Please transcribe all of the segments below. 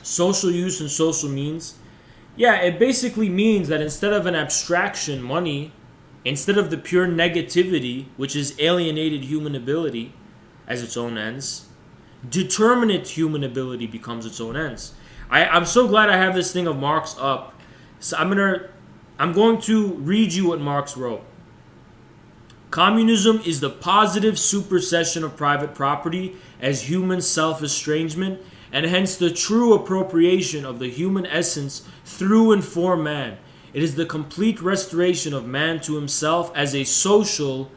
Social use and social means. Yeah, it basically means that instead of an abstraction, money, instead of the pure negativity, which is alienated human ability as its own ends, determinate human ability becomes its own ends. I'm so glad I have this thing of Marx up. So I'm going to read you what Marx wrote. Communism is the positive supersession of private property as human self-estrangement, and hence the true appropriation of the human essence through and for man. It is the complete restoration of man to himself as a social,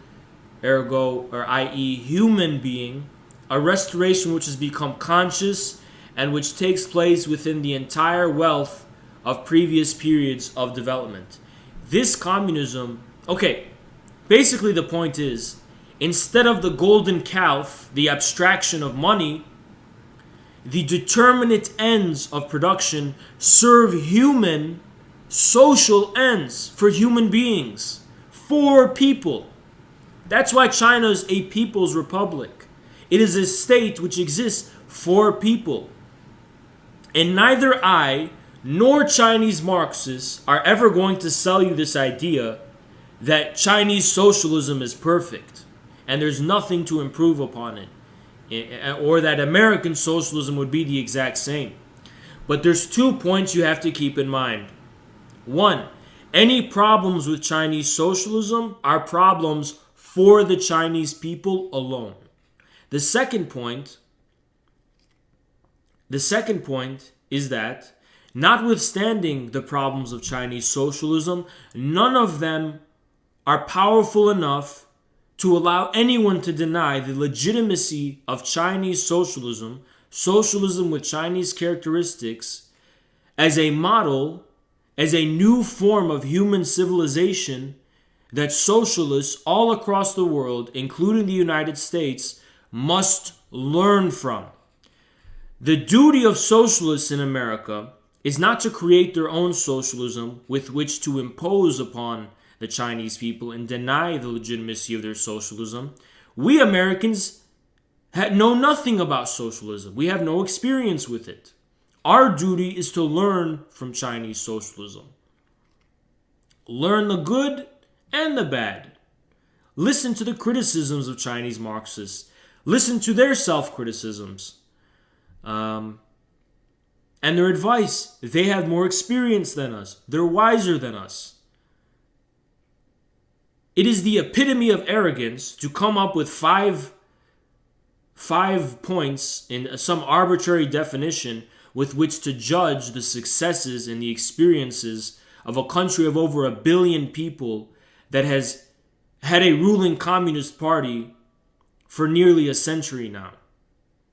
ergo, or i.e. human being, a restoration which has become conscious and which takes place within the entire wealth of previous periods of development. This communism, okay, basically the point is, instead of the golden calf, the abstraction of money, the determinate ends of production serve human social ends for human beings, for people. That's why China is a people's republic. It is a state which exists for people. And neither I nor Chinese Marxists are ever going to sell you this idea that Chinese socialism is perfect and there's nothing to improve upon it, or that American socialism would be the exact same. But there's 2 points you have to keep in mind. One, any problems with Chinese socialism are problems for the Chinese people alone. The second point is that, notwithstanding the problems of Chinese socialism, none of them are powerful enough to allow anyone to deny the legitimacy of Chinese socialism, socialism with Chinese characteristics, as a model, as a new form of human civilization that socialists all across the world, including the United States, must learn from. The duty of socialists in America is not to create their own socialism with which to impose upon the Chinese people and deny the legitimacy of their socialism. We Americans know nothing about socialism. We have no experience with it. Our duty is to learn from Chinese socialism. Learn the good and the bad. Listen to the criticisms of Chinese Marxists. Listen to their self-criticisms. And their advice. They have more experience than us. They're wiser than us. It is the epitome of arrogance to come up with five points in some arbitrary definition with which to judge the successes and the experiences of a country of over 1 billion people that has had a ruling communist party for nearly a century now.